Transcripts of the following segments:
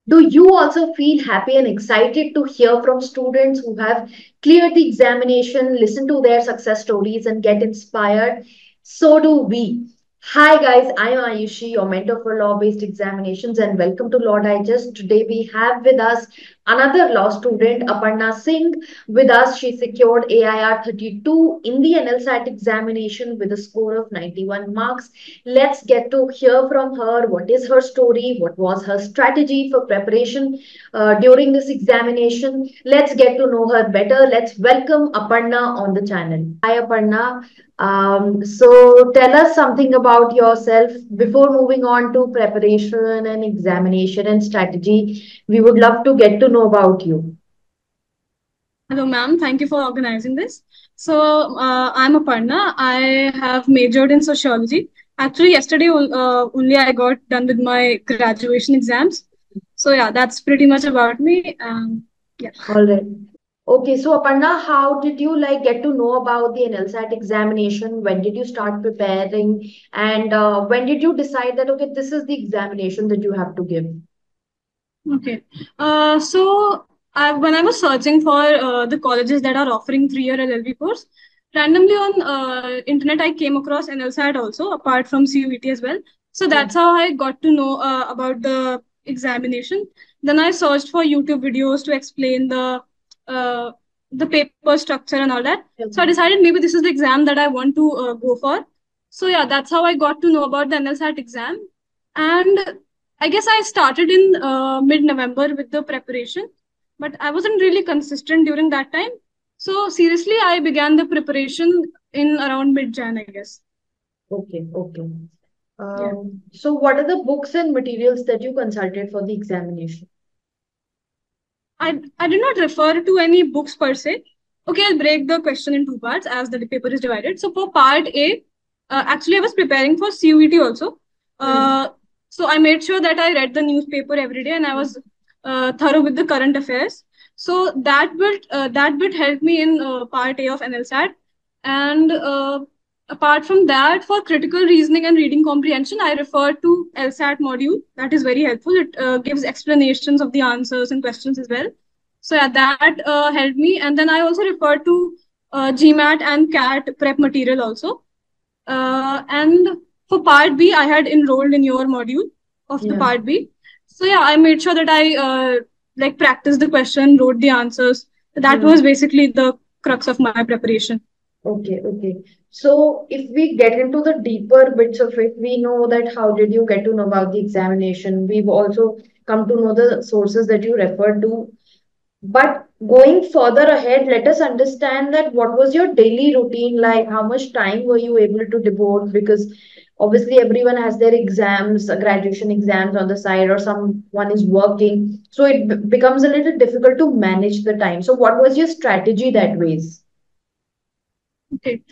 Do you also feel happy and excited to hear from students who have cleared the examination, listen to their success stories, and get inspired? So do we. Hi guys, I'm Ayushi, your mentor for law-based examinations, and welcome to Law Digest. Today we have with us another law student, Aparna Singh. With us, she secured AIR 32 in the NLSAT examination with a score of 91 marks. Let's get to hear from her. What is her story? What was her strategy for preparation during this examination? Let's get to know her better. Let's welcome Aparna on the channel. Hi, Aparna. So tell us something about yourself before moving on to preparation and examination and strategy. We would love to get to know about you. Hello, ma'am. Thank you for organizing this. I'm Aparna. I have majored in sociology. Actually, yesterday only I got done with my graduation exams. So, yeah, that's pretty much about me. Yeah. All right. Okay, so Aparna, how did you like get to know about the NLSAT examination? When did you start preparing? And when did you decide that, okay, this is the examination that you have to give? Okay. When I was searching for the colleges that are offering 3-year LLB course, randomly on internet I came across NLSAT also, apart from CUET as well. So Yeah. that's how I got to know about the examination. Then I searched for YouTube videos to explain uh, the paper structure and all that. So I decided maybe this is the exam that I want to go for. So yeah, that's how I got to know about the NLSAT exam. And I guess I started in mid-November with the preparation, but I wasn't really consistent during that time. So seriously, I began the preparation in around mid-Jan, I guess. Okay, okay. Yeah. So what are the books and materials that you consulted for the examination? I did not refer to any books per se. Okay, I'll break the question in two parts as the paper is divided. So for part A, actually I was preparing for CUET also. Hmm. Uh, so I made sure that I read the newspaper every day and I was thorough with the current affairs. So that bit helped me in part A of NLSAT. And apart from that, for critical reasoning and reading comprehension, I refer to LSAT module. That is very helpful. It gives explanations of the answers and questions as well. So yeah, that helped me. And then I also refer to GMAT and CAT prep material also. And for part B, I had enrolled in your module of the Yeah. part B. So yeah, I made sure that I like practiced the question, wrote the answers. That was Hmm. basically the crux of my preparation. Okay, okay. So if we get into the deeper bits of it, we know that how did you get to know about the examination? We've also come to know the sources that you referred to. But going further ahead, let us understand that what was your daily routine like? How much time were you able to devote? Because obviously everyone has their exams, graduation exams on the side, or someone is working. So it becomes a little difficult to manage the time. So what was your strategy that ways? Okay.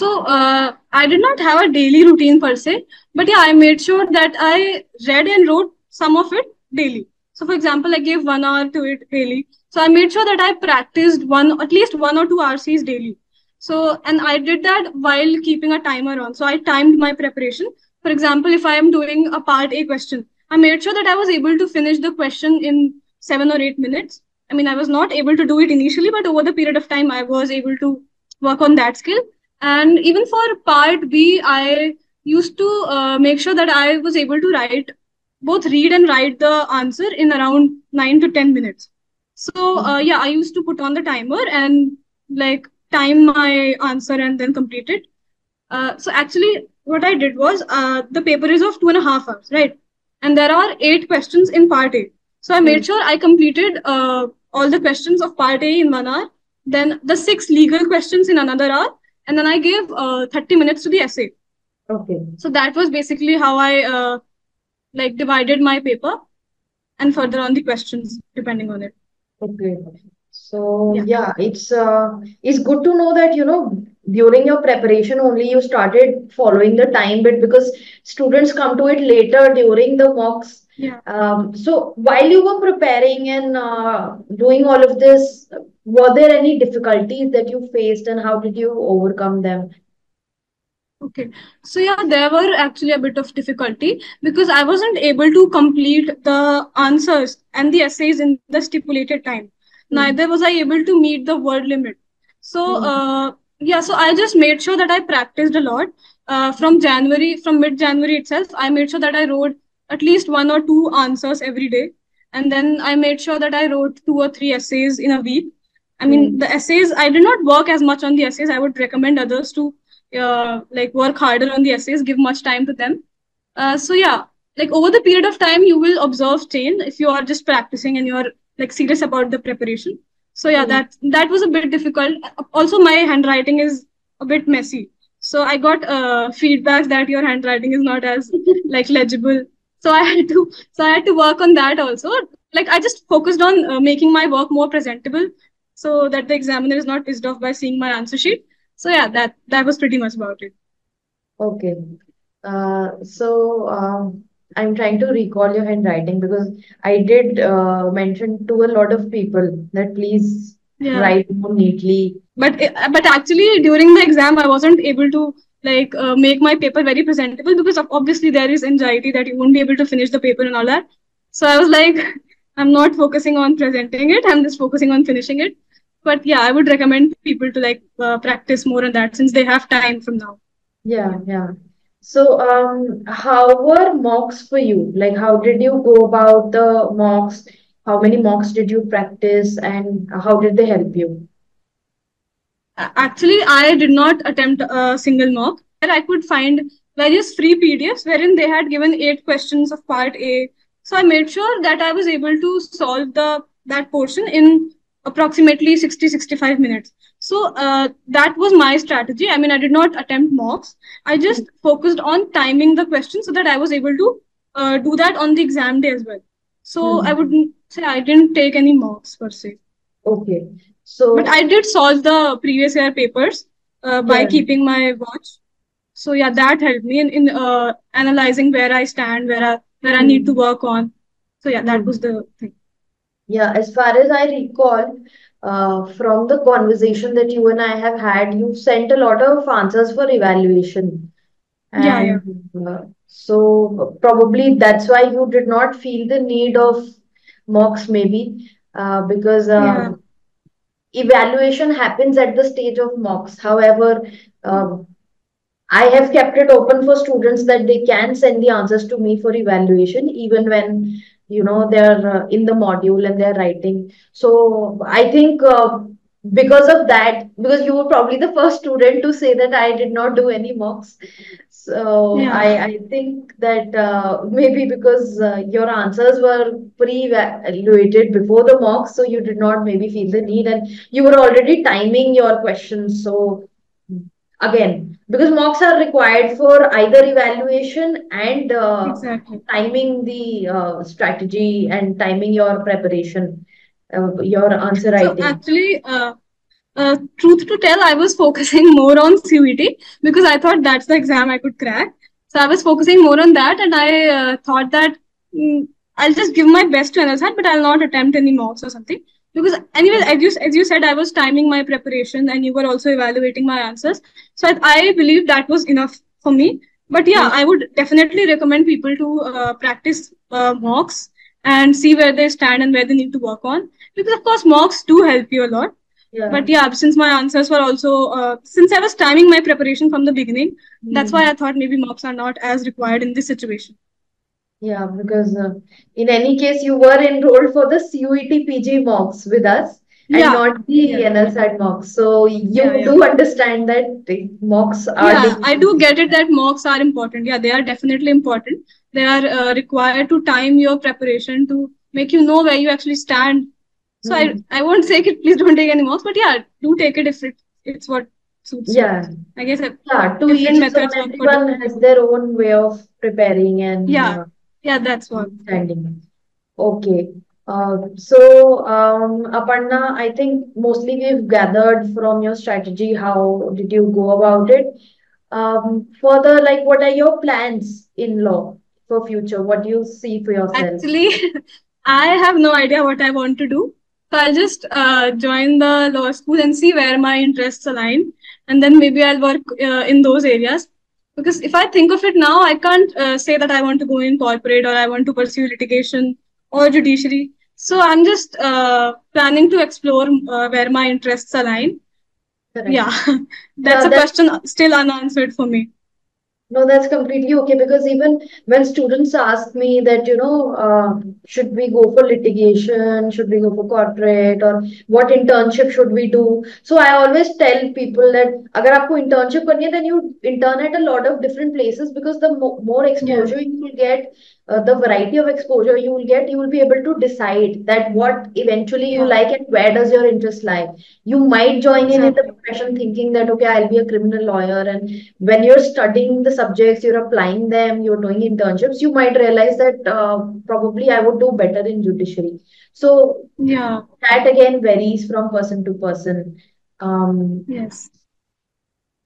I did not have a daily routine per se, but yeah, I made sure that I read and wrote some of it daily. So, for example, I gave 1 hour to it daily. So, I made sure that I practiced at least 1 or 2 RCs daily. So, and I did that while keeping a timer on. So, I timed my preparation. For example, if I am doing a part A question, I made sure that I was able to finish the question in 7 or 8 minutes. I mean, I was not able to do it initially, but over the period of time, I was able to work on that skill. And even for part B, I used to make sure that I was able to both read and write the answer in around 9 to 10 minutes. Yeah, I used to put on the timer and like time my answer and then complete it. So actually, what I did was the paper is of 2.5 hours, right? And there are 8 questions in part A. So I made sure I completed all the questions of part A in 1 hour, then the 6 legal questions in another hour, and then I gave 30 minutes to the essay. Okay. So that was basically how I like divided my paper and further on the questions depending on it. Okay. So Yeah. yeah, it's good to know that during your preparation only you started following the time bit because students come to it later during the mocks. Yeah. So while you were preparing and doing all of this, were there any difficulties that you faced and how did you overcome them? Okay. So yeah, there were actually a bit of difficulty because I wasn't able to complete the answers and the essays in the stipulated time. Neither Hmm. was I able to meet the word limit. So Hmm. yeah, so I just made sure that I practiced a lot. From mid-January itself, I made sure that I wrote at least one or two answers every day. And then I made sure that I wrote two or three essays in a week. I mean, Hmm. the essays, I did not work as much on the essays. I would recommend others to like work harder on the essays, give much time to them. So yeah, like over the period of time, you will observe change if you are just practicing and you are like serious about the preparation. So yeah, Hmm. that was a bit difficult. Also, my handwriting is a bit messy. So I got feedback that your handwriting is not as like legible. So I had to work on that also. Like I just focused on making my work more presentable so that the examiner is not pissed off by seeing my answer sheet. So yeah, that was pretty much about it. Okay. I'm trying to recall your handwriting because I did mention to a lot of people that please Yeah. write more neatly. But actually during the exam I wasn't able to like make my paper very presentable because obviously there is anxiety that you won't be able to finish the paper and all that. So I was like, I'm not focusing on presenting it, I'm just focusing on finishing it. But yeah, I would recommend people to like practice more on that since they have time from now. Yeah, yeah. So, how were mocks for you? Like, how did you go about the mocks? How many mocks did you practice, and how did they help you? Actually, I did not attempt a single mock. I could find various free PDFs wherein they had given 8 questions of part A. So I made sure that I was able to solve the that portion in approximately 60-65 minutes. So that was my strategy. I mean, I did not attempt mocks. I just focused on timing the question so that I was able to do that on the exam day as well. So I Hmm. would say I didn't take any mocks per se. Okay. But So, I did solve the previous year papers by yeah. keeping my watch. So yeah, that helped me in analyzing where I stand, where I need to Hmm. work on. So yeah, that was Hmm. the thing. Yeah, as far as I recall, from the conversation that you and I have had, you sent a lot of answers for evaluation. Yeah, yeah, And so probably that's why you did not feel the need of mocks, maybe, because yeah, evaluation happens at the stage of mocks. However, um, I have kept it open for students that they can send the answers to me for evaluation, even when they're in the module and they're writing. So I think because of that, because you were probably the first student to say that I did not do any mocks. So yeah, I think that maybe because your answers were pre-evaluated before the mocks, so you did not maybe feel the need, and you were already timing your questions. So again, because mocks are required for either evaluation and exactly. timing the strategy and timing your preparation, your answer So writing. actually, truth to tell, I was focusing more on CUET because I thought that's the exam I could crack. So I was focusing more on that, and I thought that mm, I'll just give my best to NLSAT, but I'll not attempt any mocks or something. Because anyway, as you said, I was timing my preparation, and you were also evaluating my answers. So I believe that was enough for me. But yeah, Mm. I would definitely recommend people to practice mocks and see where they stand and where they need to work on. Because of course, mocks do help you a lot, Yeah. but yeah, since my answers were also since I was timing my preparation from the beginning, that's why I Mm. thought maybe mocks are not as required in this situation. Yeah, because in any case, you were enrolled for the CUET PG mocks with us and Yeah, not the yeah, NLSAT mocks. So yeah, you yeah. do understand that the mocks are Yeah, I do dangerous. get it that mocks are important. Yeah, they are definitely important. They are required to time your preparation to make you know where you actually stand. So Hmm. I won't say it, please don't take any mocks, but yeah, do take it if it's what suits you. Yeah. I guess Yeah, to different each his own. methods work for Everyone different has people. their own way of preparing and Yeah, yeah, that's what. understanding. Okay. So, Aparna, I think mostly we've gathered from your strategy. How did you go about it? Further, like, what are your plans in law for future? What do you see for yourself? Actually, I have no idea what I want to do. So I'll just join the law school and see where my interests align, and then maybe I'll work in those areas. Because if I think of it now, I can't say that I want to go in corporate or I want to pursue litigation or judiciary. So I'm just planning to explore where my interests align. Correct. Yeah, that's Yeah, a that question still unanswered for me. no, that's completely okay because even when students ask me that, should we go for litigation, should we go for corporate, or what internship should we do? So I always tell people that अगर आपको internship करनी है, then you intern at a lot of different places because the mo more Yeah, exposure you will get, the variety of exposure you will get, you will be able to decide that what eventually you yeah, like and where does your interest lie. You might join in the exactly. profession thinking that, okay, I'll be a criminal lawyer, and when you're studying the subjects, you're applying them, you're doing internships, you might realize that probably I would do better in judiciary. So Yeah, that again varies from person to person. Um, yes.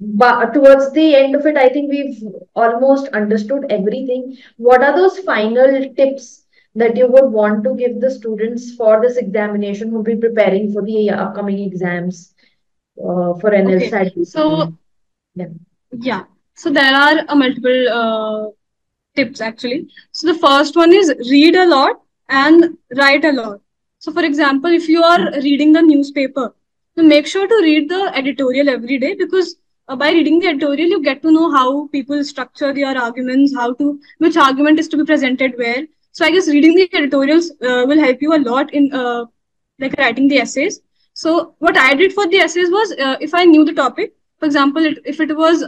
but towards the end of it, I think we've almost understood everything. What are those final tips that you would want to give the students for this examination who'll be preparing for the upcoming exams for Okay. NLSAT basically? So Yeah. yeah, so there are multiple tips actually. So the first one is read a lot and write a lot. So for example, if you are reading the newspaper, then make sure to read the editorial every day because by reading the editorial, you get to know how people structure their arguments, how to which argument is to be presented where. So I guess reading the editorials will help you a lot in like writing the essays. So what I did for the essays was if I knew the topic, for example, if it was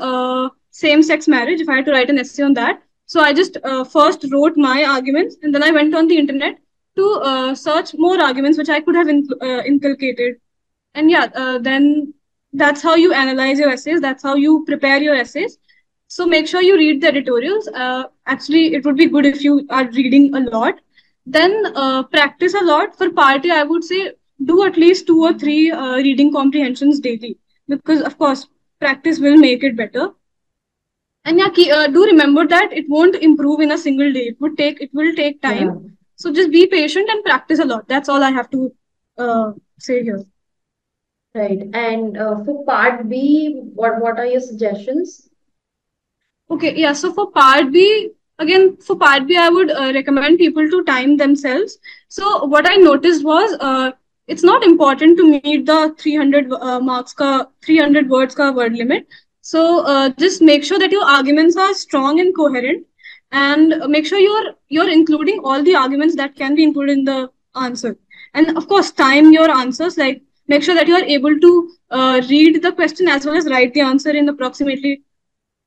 same-sex marriage, if I had to write an essay on that, so I just first wrote my arguments and then I went on the internet to search more arguments which I could have inculcated. And yeah, then that's how you analyze your essays. That's how you prepare your essays. So make sure you read the editorials. Actually, it would be good if you are reading a lot. Then practice a lot. For part A, I would say do at least two or three reading comprehensions daily because, of course, practice will make it better. And yeah, do remember that it won't improve in a single day. It will take time. Yeah. So just be patient and practice a lot. That's all I have to say here. Right. And for part B, what are your suggestions? Okay, yeah. So for part B, again, for part B, I would recommend people to time themselves. So what I noticed was it's not important to meet the 300 marks ka 300 words ka word limit. So just make sure that your arguments are strong and coherent, and make sure you're including all the arguments that can be included in the answer. And of course, time your answers. Like make sure that you are able to read the question as well as write the answer in approximately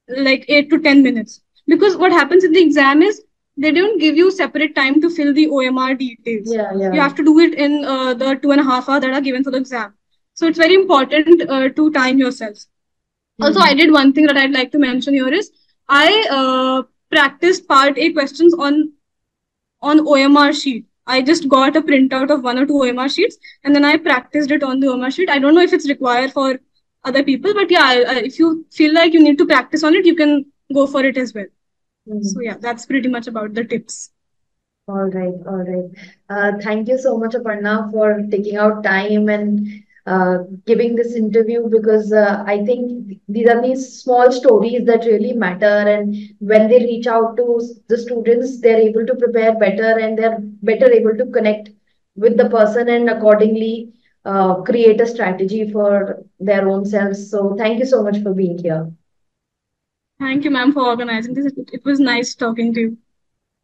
like 8 to 10 minutes. Because what happens in the exam is they don't give you separate time to fill the OMR details. Yeah, You yeah. have to do it in the 2.5 hours that are given for the exam. So it's very important to time yourself. Also, I Hmm. did one thing that I'd like to mention here is I practiced part A questions on OMR sheet. I just got a printout of one or two OMR sheets and then I practiced it on the OMR sheet. I don't know if it's required for other people, but yeah, if you feel like you need to practice on it, you can go for it as well. So Hmm. yeah, that's pretty much about the tips. All right, all right. Thank you so much, Aparna, for taking out time and giving this interview because I think these are these small stories that really matter. And when they reach out to the students, they're able to prepare better and they're better able to connect with the person and accordingly create a strategy for their own selves. So thank you so much for being here. Thank you, ma'am, for organizing this. It was nice talking to you.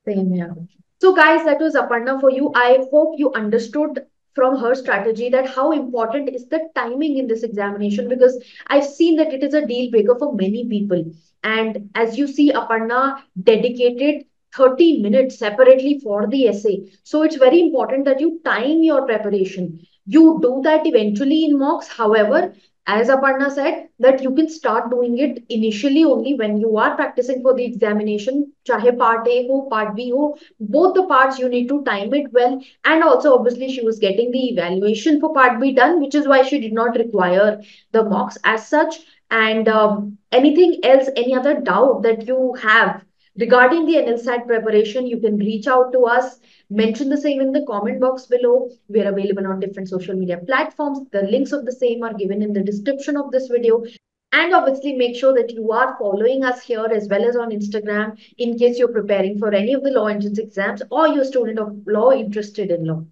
Same here. So, guys, that was Aparna for you. I hope you understood from her strategy that how important is the timing in this examination because I've seen that it is a deal breaker for many people. And as you see, Aparna dedicated 30 minutes separately for the essay. So it's very important that you time your preparation. You do that eventually in mocks. However, as Aparna said, that you can start doing it initially only when you are practicing for the examination, chahe part A ho, part B ho, both the parts you need to time it well. And also, obviously, she was getting the evaluation for part B done, which is why she did not require the mocks as such. And anything else, any other doubt that you have regarding the NLSAT preparation, you can reach out to us. Mention the same in the comment box below. We are available on different social media platforms. The links of the same are given in the description of this video. And obviously, make sure that you are following us here as well as on Instagram in case you're preparing for any of the law entrance exams or you're a student of law interested in law.